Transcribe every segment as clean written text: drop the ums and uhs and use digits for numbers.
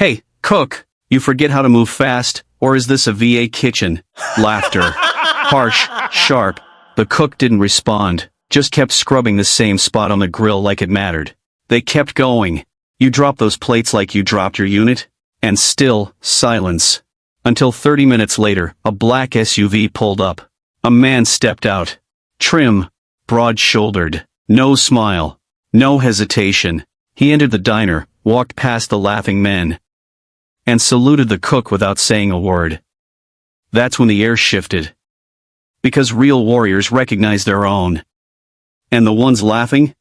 "Hey, cook, you forget how to move fast, or is this a VA kitchen?" Laughter. Harsh, sharp. The cook didn't respond, just kept scrubbing the same spot on the grill like it mattered. They kept going. "You drop those plates like you dropped your unit?" And still, silence. Until 30 minutes later, a black SUV pulled up. A man stepped out. Trim, broad-shouldered, no smile, no hesitation. He entered the diner, walked past the laughing men, and saluted the cook without saying a word. That's when the air shifted. Because real warriors recognize their own. And the ones laughing?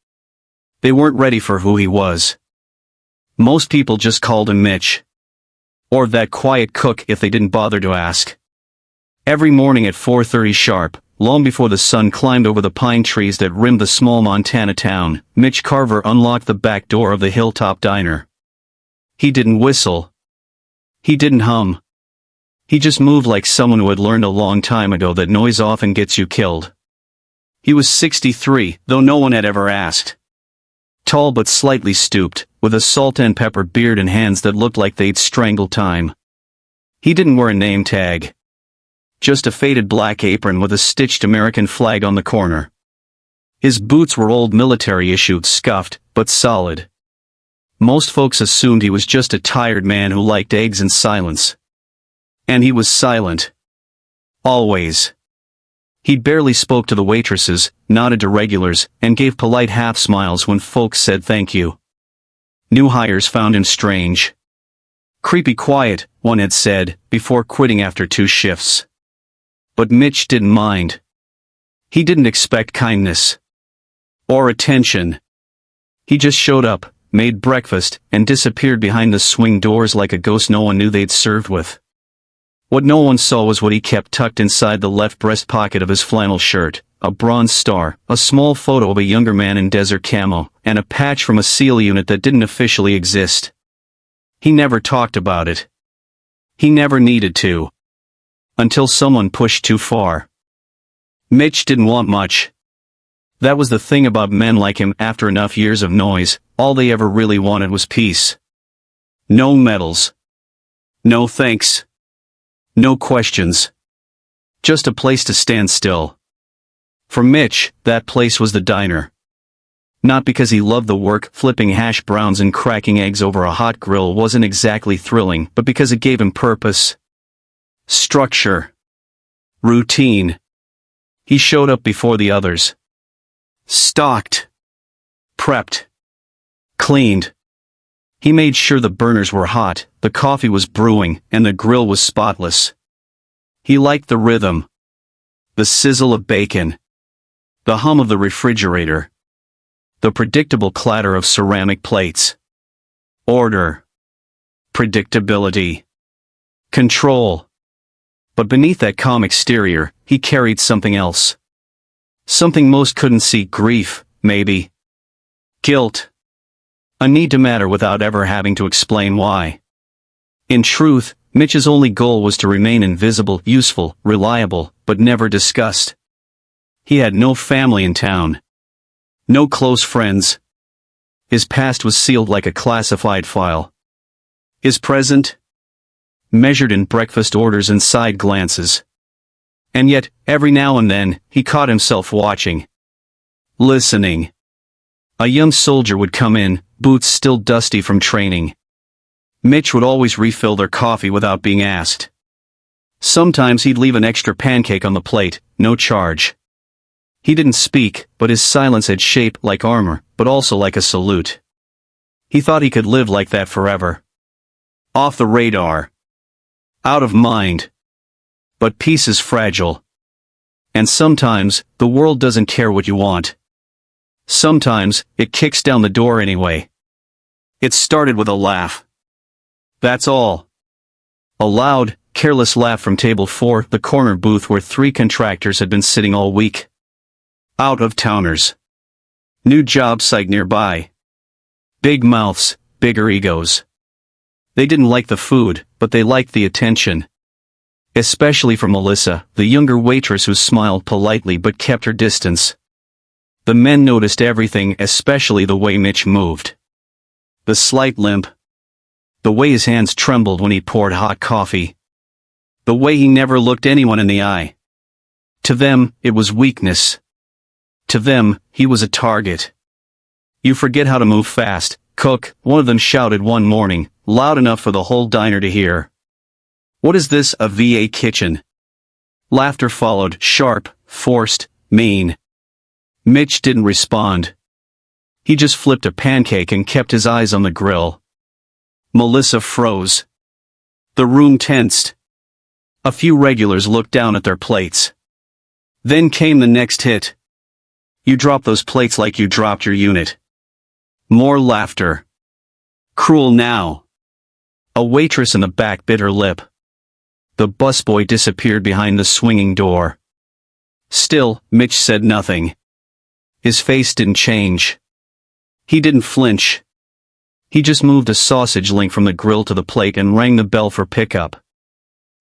They weren't ready for who he was. Most people just called him Mitch. Or that quiet cook if they didn't bother to ask. Every morning at 4:30 sharp, long before the sun climbed over the pine trees that rimmed the small Montana town, Mitch Carver unlocked the back door of the Hilltop Diner. He didn't whistle. He didn't hum. He just moved like someone who had learned a long time ago that noise often gets you killed. He was 63, though no one had ever asked. Tall but slightly stooped, with a salt and pepper beard and hands that looked like they'd strangled time. He didn't wear a name tag. Just a faded black apron with a stitched American flag on the corner. His boots were old military issue, scuffed, but solid. Most folks assumed he was just a tired man who liked eggs and silence. And he was silent. Always. He barely spoke to the waitresses, nodded to regulars, and gave polite half-smiles when folks said thank you. New hires found him strange. Creepy quiet, one had said, before quitting after 2 shifts. But Mitch didn't mind. He didn't expect kindness. Or attention. He just showed up, made breakfast, and disappeared behind the swing doors like a ghost no one knew they'd served with. What no one saw was what he kept tucked inside the left breast pocket of his flannel shirt, a bronze star, a small photo of a younger man in desert camo, and a patch from a SEAL unit that didn't officially exist. He never talked about it. He never needed to. Until someone pushed too far. Mitch didn't want much. That was the thing about men like him. After enough years of noise, all they ever really wanted was peace. No medals. No thanks. No questions. Just a place to stand still. For Mitch, that place was the diner. Not because he loved the work. Flipping hash browns and cracking eggs over a hot grill wasn't exactly thrilling, but because it gave him purpose. Structure. Routine. He showed up before the others. Stocked. Prepped. Cleaned. He made sure the burners were hot, the coffee was brewing, and the grill was spotless. He liked the rhythm. The sizzle of bacon. The hum of the refrigerator. The predictable clatter of ceramic plates. Order. Predictability. Control. But beneath that calm exterior, he carried something else. Something most couldn't see. Grief, maybe. Guilt. A need to matter without ever having to explain why. In truth, Mitch's only goal was to remain invisible, useful, reliable, but never discussed. He had no family in town. No close friends. His past was sealed like a classified file. His present? Measured in breakfast orders and side glances. And yet, every now and then, he caught himself watching. Listening. A young soldier would come in, boots still dusty from training. Mitch would always refill their coffee without being asked. Sometimes he'd leave an extra pancake on the plate, no charge. He didn't speak, but his silence had shape like armor, but also like a salute. He thought he could live like that forever. Off the radar. Out of mind. But peace is fragile. And sometimes, the world doesn't care what you want. Sometimes, it kicks down the door anyway. It started with a laugh. That's all. A loud, careless laugh from table 4, the corner booth where 3 contractors had been sitting all week. Out-of-towners. New job site nearby. Big mouths, bigger egos. They didn't like the food, but they liked the attention. Especially from Melissa, the younger waitress who smiled politely but kept her distance. The men noticed everything, especially the way Mitch moved. The slight limp. The way his hands trembled when he poured hot coffee. The way he never looked anyone in the eye. To them, it was weakness. To them, he was a target. "You forget how to move fast, cook," one of them shouted one morning, loud enough for the whole diner to hear. "What is this, a VA kitchen?" Laughter followed, sharp, forced, mean. Mitch didn't respond. He just flipped a pancake and kept his eyes on the grill. Melissa froze. The room tensed. A few regulars looked down at their plates. Then came the next hit. "You dropped those plates like you dropped your unit." More laughter. "Cruel now." A waitress in the back bit her lip. The busboy disappeared behind the swinging door. Still, Mitch said nothing. His face didn't change. He didn't flinch. He just moved a sausage link from the grill to the plate and rang the bell for pickup.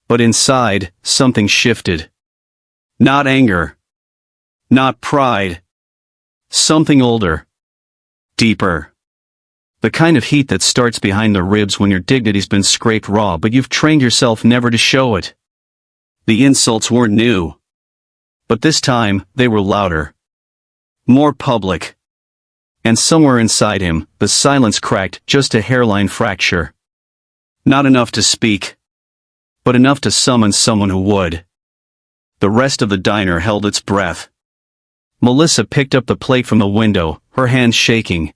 But inside, something shifted. Not anger. Not pride. Something older. Deeper. The kind of heat that starts behind the ribs when your dignity's been scraped raw but you've trained yourself never to show it. The insults weren't new. But this time, they were louder. More public. And somewhere inside him, the silence cracked, just a hairline fracture. Not enough to speak. But enough to summon someone who would. The rest of the diner held its breath. Melissa picked up the plate from the window, her hands shaking.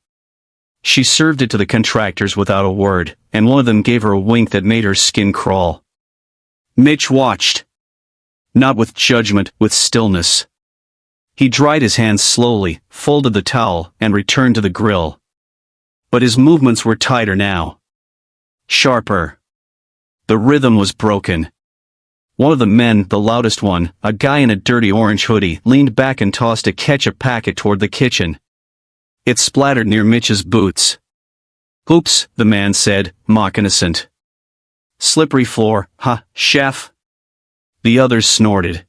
She served it to the contractors without a word, and one of them gave her a wink that made her skin crawl. Mitch watched. Not with judgment, with stillness. He dried his hands slowly, folded the towel, and returned to the grill. But his movements were tighter now. Sharper. The rhythm was broken. One of the men, the loudest one, a guy in a dirty orange hoodie, leaned back and tossed a ketchup packet toward the kitchen. It splattered near Mitch's boots. "Oops," the man said, mock innocent. "Slippery floor, huh, chef?" The others snorted.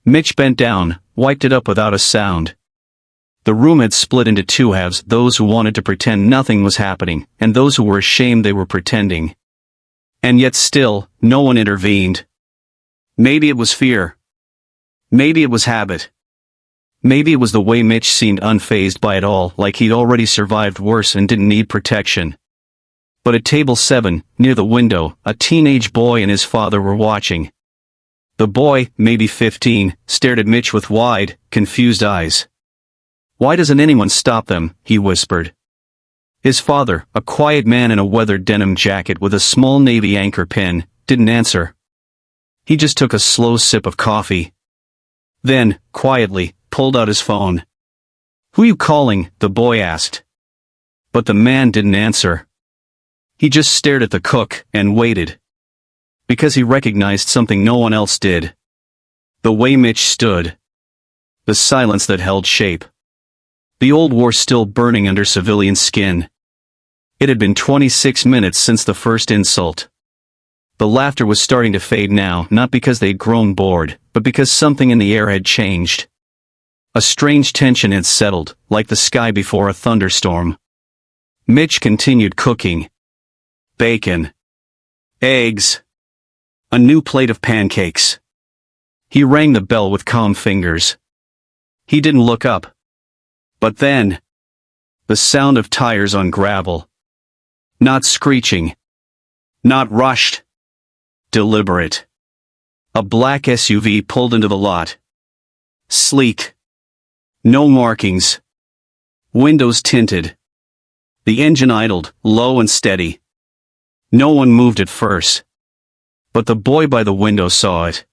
Mitch bent down, wiped it up without a sound. The room had split into two halves, those who wanted to pretend nothing was happening, and those who were ashamed they were pretending. And yet still, no one intervened. Maybe it was fear. Maybe it was habit. Maybe it was the way Mitch seemed unfazed by it all, like he'd already survived worse and didn't need protection. But at table 7, near the window, a teenage boy and his father were watching. The boy, maybe 15, stared at Mitch with wide, confused eyes. "Why doesn't anyone stop them?" he whispered. His father, a quiet man in a weathered denim jacket with a small navy anchor pin, didn't answer. He just took a slow sip of coffee. Then, quietly, pulled out his phone. "Who you calling?" the boy asked. But the man didn't answer. He just stared at the cook, and waited. Because he recognized something no one else did. The way Mitch stood. The silence that held shape. The old war still burning under civilian skin. It had been 26 minutes since the first insult. The laughter was starting to fade now, not because they'd grown bored, but because something in the air had changed. A strange tension had settled, like the sky before a thunderstorm. Mitch continued cooking. Bacon. Eggs. A new plate of pancakes. He rang the bell with calm fingers. He didn't look up. But then, the sound of tires on gravel. Not screeching. Not rushed. Deliberate. A black SUV pulled into the lot. Sleek. No markings. Windows tinted. The engine idled, low and steady. No one moved at first. But the boy by the window saw it.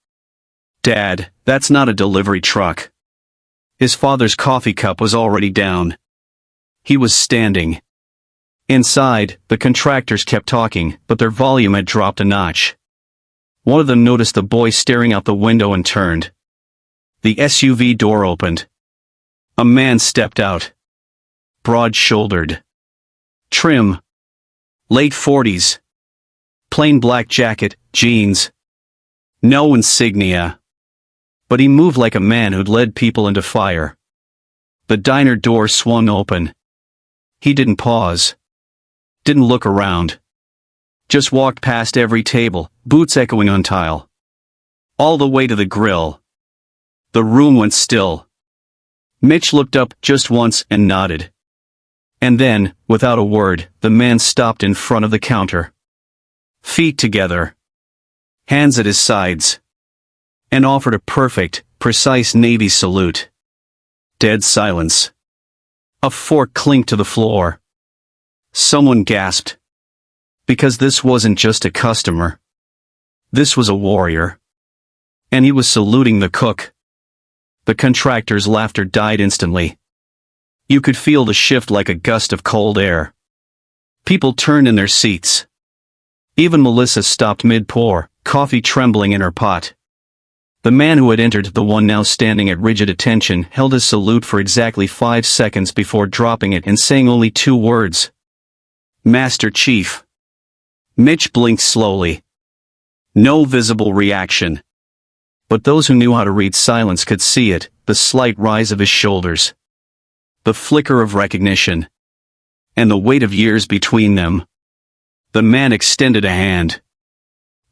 "Dad, that's not a delivery truck." His father's coffee cup was already down. He was standing. Inside, the contractors kept talking, but their volume had dropped a notch. One of them noticed the boy staring out the window and turned. The SUV door opened. A man stepped out. Broad-shouldered. Trim. Late 40s. Plain black jacket, jeans. No insignia. But he moved like a man who'd led people into fire. The diner door swung open. He didn't pause. Didn't look around. Just walked past every table, boots echoing on tile. All the way to the grill. The room went still. Mitch looked up just once and nodded. And then, without a word, the man stopped in front of the counter. Feet together. Hands at his sides. And offered a perfect, precise Navy salute. Dead silence. A fork clinked to the floor. Someone gasped. Because this wasn't just a customer. This was a warrior. And he was saluting the cook. The contractor's laughter died instantly. You could feel the shift like a gust of cold air. People turned in their seats. Even Melissa stopped mid-pour, coffee trembling in her pot. The man who had entered, the one now standing at rigid attention, held his salute for exactly 5 seconds before dropping it and saying only 2 words. Master Chief. Mitch blinked slowly. No visible reaction. But those who knew how to read silence could see it, the slight rise of his shoulders. The flicker of recognition. And the weight of years between them. The man extended a hand.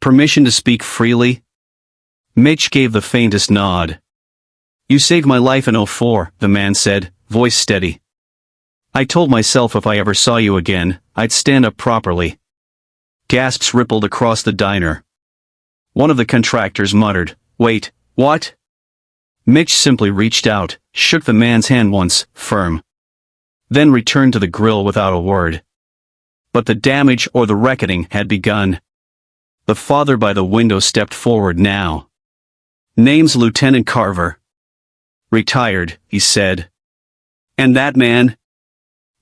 Permission to speak freely? Mitch gave the faintest nod. You saved my life in '04, the man said, voice steady. I told myself if I ever saw you again, I'd stand up properly. Gasps rippled across the diner. One of the contractors muttered, Wait, what? Mitch simply reached out, shook the man's hand once, firm. Then returned to the grill without a word. But the damage or the reckoning had begun. The father by the window stepped forward now. Name's Lieutenant Carver. Retired, he said. And that man?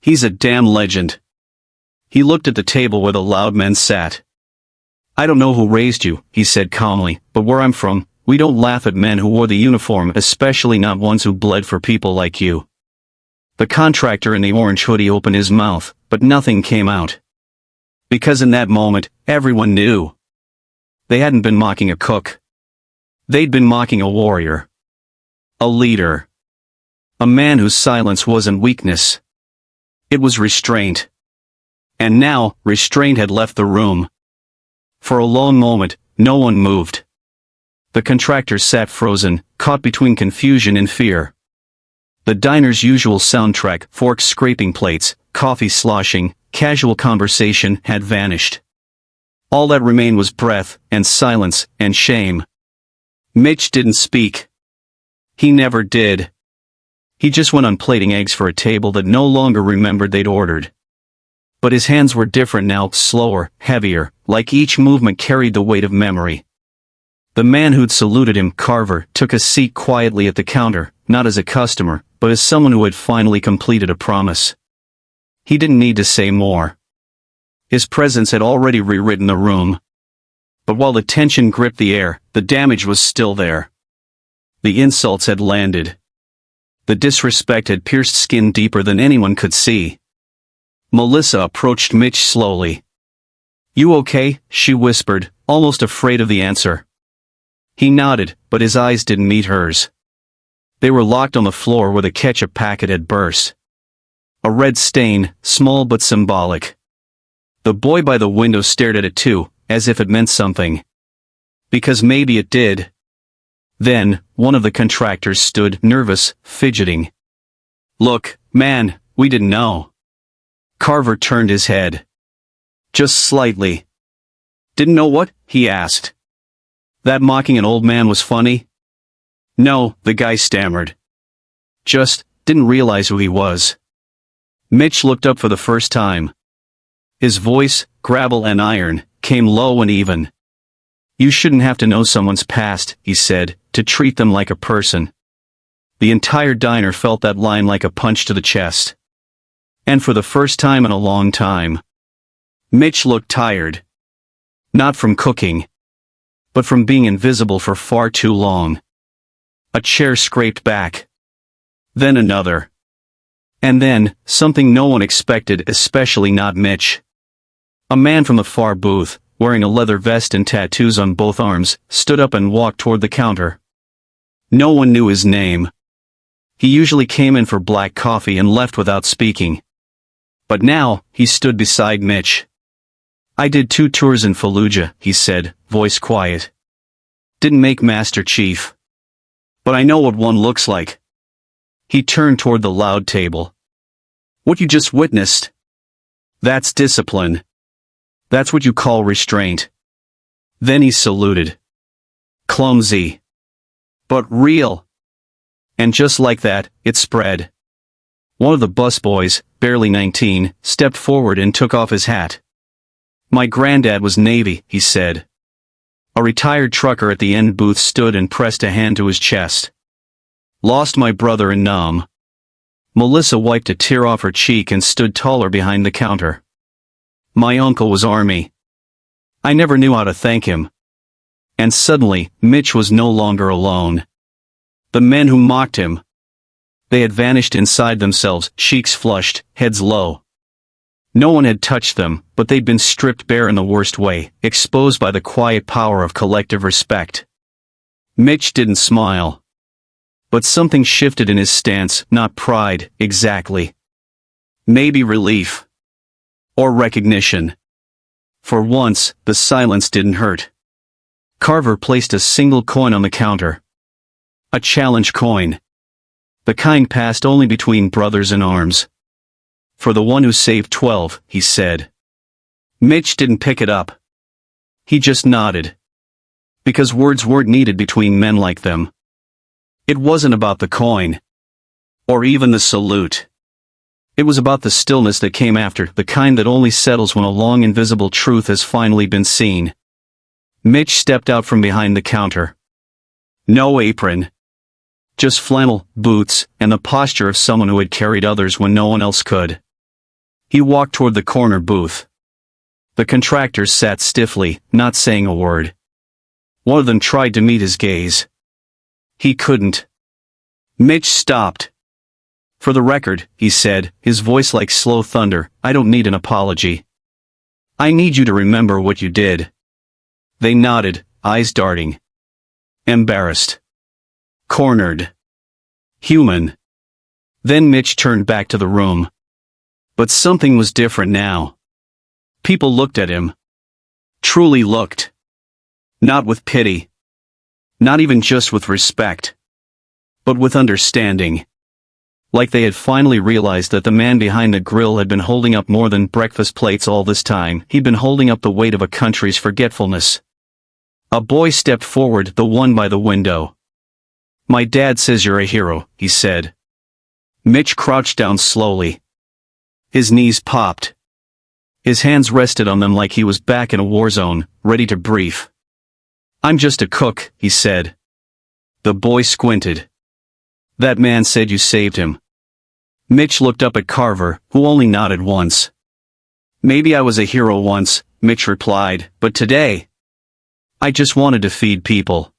He's a damn legend. He looked at the table where the loud men sat. I don't know who raised you, he said calmly, but where I'm from, we don't laugh at men who wore the uniform, especially not ones who bled for people like you. The contractor in the orange hoodie opened his mouth, but nothing came out. Because in that moment, everyone knew. They hadn't been mocking a cook. They'd been mocking a warrior. A leader. A man whose silence wasn't weakness. It was restraint. And now, restraint had left the room. For a long moment, no one moved. The contractor sat frozen, caught between confusion and fear. The diner's usual soundtrack, forks scraping plates, coffee sloshing, casual conversation, had vanished. All that remained was breath, and silence, and shame. Mitch didn't speak. He never did. He just went on plating eggs for a table that no longer remembered they'd ordered. But his hands were different now, slower, heavier, like each movement carried the weight of memory. The man who'd saluted him, Carver, took a seat quietly at the counter, not as a customer, but as someone who had finally completed a promise. He didn't need to say more. His presence had already rewritten the room. But while the tension gripped the air, the damage was still there. The insults had landed. The disrespect had pierced skin deeper than anyone could see. Melissa approached Mitch slowly. You okay? She whispered, almost afraid of the answer. He nodded, but his eyes didn't meet hers. They were locked on the floor where the ketchup packet had burst. A red stain, small but symbolic. The boy by the window stared at it too, as if it meant something. Because maybe it did. Then, one of the contractors stood, nervous, fidgeting. Look, man, we didn't know. Carver turned his head. Just slightly. Didn't know what? He asked. That mocking an old man was funny? No, the guy stammered. Just, didn't realize who he was. Mitch looked up for the first time. His voice, gravel and iron, came low and even. You shouldn't have to know someone's past, he said, to treat them like a person. The entire diner felt that line like a punch to the chest. And for the first time in a long time. Mitch looked tired. Not from cooking. But from being invisible for far too long. A chair scraped back. Then another. And then, something no one expected, especially not Mitch. A man from the far booth, wearing a leather vest and tattoos on both arms, stood up and walked toward the counter. No one knew his name. He usually came in for black coffee and left without speaking. But now, he stood beside Mitch. I did 2 tours in Fallujah, he said, voice quiet. Didn't make Master Chief. But I know what one looks like. He turned toward the loud table. What you just witnessed? That's discipline. That's what you call restraint. Then he saluted. Clumsy. But real. And just like that, it spread. One of the busboys, barely 19, stepped forward and took off his hat. My granddad was Navy, he said. A retired trucker at the end booth stood and pressed a hand to his chest. Lost my brother in Nam. Melissa wiped a tear off her cheek and stood taller behind the counter. My uncle was Army. I never knew how to thank him. And suddenly, Mitch was no longer alone. The men who mocked him. They had vanished inside themselves, cheeks flushed, heads low. No one had touched them, but they'd been stripped bare in the worst way, exposed by the quiet power of collective respect. Mitch didn't smile. But something shifted in his stance, not pride, exactly. Maybe relief. Or recognition. For once, the silence didn't hurt. Carver placed a single coin on the counter. A challenge coin. The kind passed only between brothers in arms. For the one who saved 12, he said. Mitch didn't pick it up. He just nodded. Because words weren't needed between men like them. It wasn't about the coin. Or even the salute. It was about the stillness that came after, the kind that only settles when a long invisible truth has finally been seen. Mitch stepped out from behind the counter. No apron. Just flannel, boots, and the posture of someone who had carried others when no one else could. He walked toward the corner booth. The contractors sat stiffly, not saying a word. One of them tried to meet his gaze. He couldn't. Mitch stopped. For the record, he said, his voice like slow thunder, I don't need an apology. I need you to remember what you did. They nodded, eyes darting. Embarrassed. Cornered. Human. Then Mitch turned back to the room. But something was different now. People looked at him. Truly looked. Not with pity. Not even just with respect. But with understanding. Like they had finally realized that the man behind the grill had been holding up more than breakfast plates all this time. He'd been holding up the weight of a country's forgetfulness. A boy stepped forward, the one by the window. My dad says you're a hero, he said. Mitch crouched down slowly. His knees popped. His hands rested on them like he was back in a war zone, ready to brief. I'm just a cook, he said. The boy squinted. That man said you saved him. Mitch looked up at Carver, who only nodded once. Maybe I was a hero once, Mitch replied, but today, I just wanted to feed people.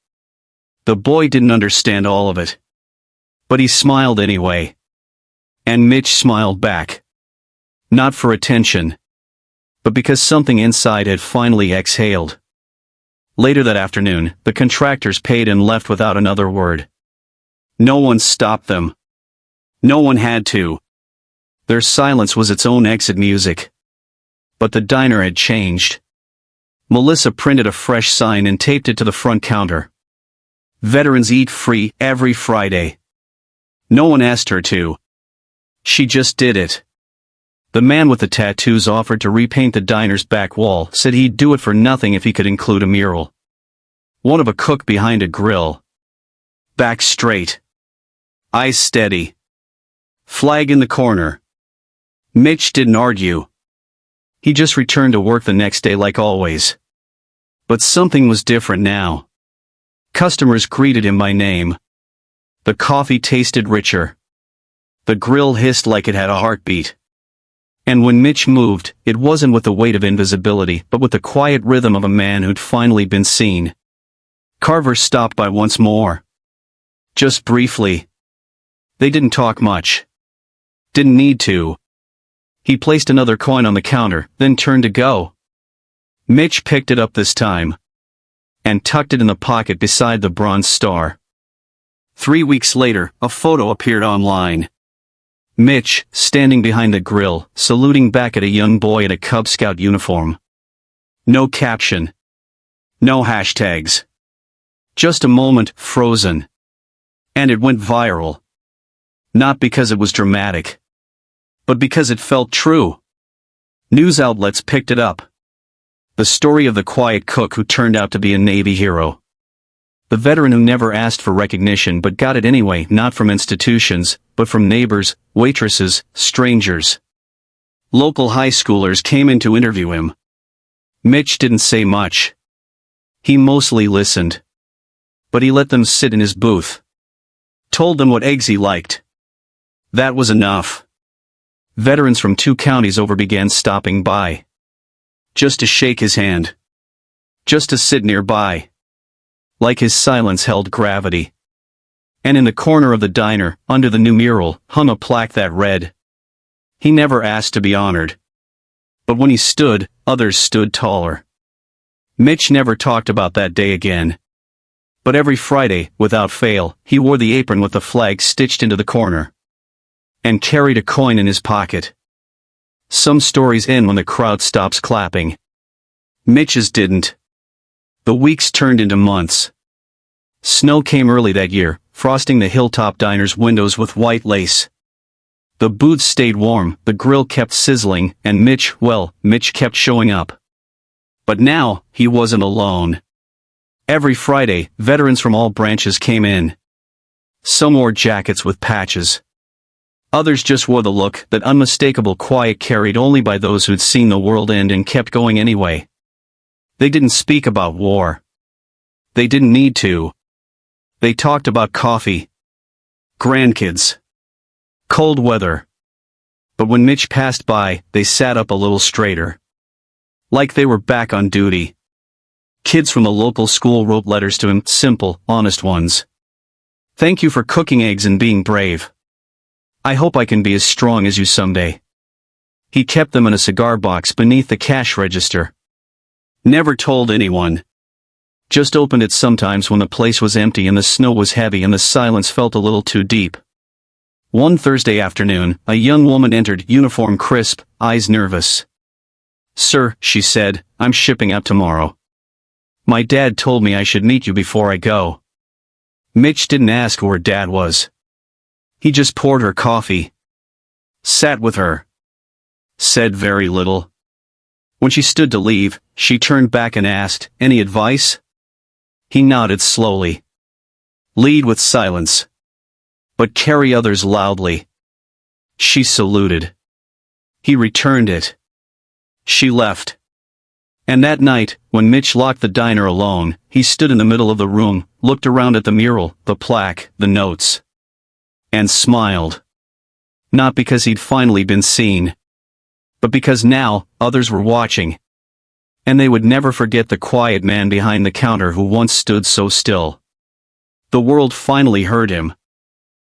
The boy didn't understand all of it. But he smiled anyway. And Mitch smiled back. Not for attention. But because something inside had finally exhaled. Later that afternoon, the contractors paid and left without another word. No one stopped them. No one had to. Their silence was its own exit music. But the diner had changed. Melissa printed a fresh sign and taped it to the front counter. Veterans eat free every Friday. No one asked her to. She just did it. The man with the tattoos offered to repaint the diner's back wall, said he'd do it for nothing if he could include a mural. One of a cook behind a grill. Back straight. Eyes steady. Flag in the corner. Mitch didn't argue. He just returned to work the next day like always. But something was different now. Customers greeted him by name. The coffee tasted richer. The grill hissed like it had a heartbeat. And when Mitch moved, it wasn't with the weight of invisibility, but with the quiet rhythm of a man who'd finally been seen. Carver stopped by once more. Just briefly. They didn't talk much. Didn't need to. He placed another coin on the counter, then turned to go. Mitch picked it up this time. And tucked it in the pocket beside the bronze star. 3 weeks later, a photo appeared online. Mitch, standing behind the grill, saluting back at a young boy in a Cub Scout uniform. No caption. No hashtags. Just a moment, frozen. And it went viral. Not because it was dramatic, but because it felt true. News outlets picked it up. The story of the quiet cook who turned out to be a Navy hero. The veteran who never asked for recognition but got it anyway, not from institutions, but from neighbors, waitresses, strangers. Local high schoolers came in to interview him. Mitch didn't say much. He mostly listened. But he let them sit in his booth. Told them what eggs he liked. That was enough. Veterans from 2 counties over began stopping by. Just to shake his hand. Just to sit nearby. Like his silence held gravity. And in the corner of the diner, under the new mural, hung a plaque that read, "He never asked to be honored." But when he stood, others stood taller. Mitch never talked about that day again. But every Friday, without fail, he wore the apron with the flag stitched into the corner. And carried a coin in his pocket. Some stories end when the crowd stops clapping. Mitch's didn't. The weeks turned into months. Snow came early that year, frosting the Hilltop Diner's windows with white lace. The booths stayed warm, the grill kept sizzling, and Mitch kept showing up. But now, he wasn't alone. Every Friday, veterans from all branches came in. Some wore jackets with patches. Others just wore the look, that unmistakable quiet carried only by those who'd seen the world end and kept going anyway. They didn't speak about war. They didn't need to. They talked about coffee. Grandkids. Cold weather. But when Mitch passed by, they sat up a little straighter. Like they were back on duty. Kids from the local school wrote letters to him, simple, honest ones. "Thank you for cooking eggs and being brave. I hope I can be as strong as you someday." He kept them in a cigar box beneath the cash register. Never told anyone. Just opened it sometimes when the place was empty and the snow was heavy and the silence felt a little too deep. One Thursday afternoon, a young woman entered, uniform crisp, eyes nervous. "Sir," she said, "I'm shipping out tomorrow. My dad told me I should meet you before I go." Mitch didn't ask who her dad was. He just poured her coffee. Sat with her. Said very little. When she stood to leave, she turned back and asked, "Any advice?" He nodded slowly. "Lead with silence. But carry others loudly." She saluted. He returned it. She left. And that night, when Mitch locked the diner alone, he stood in the middle of the room, looked around at the mural, the plaque, the notes. And smiled. Not because he'd finally been seen. But because now, others were watching. And they would never forget the quiet man behind the counter who once stood so still. The world finally heard him.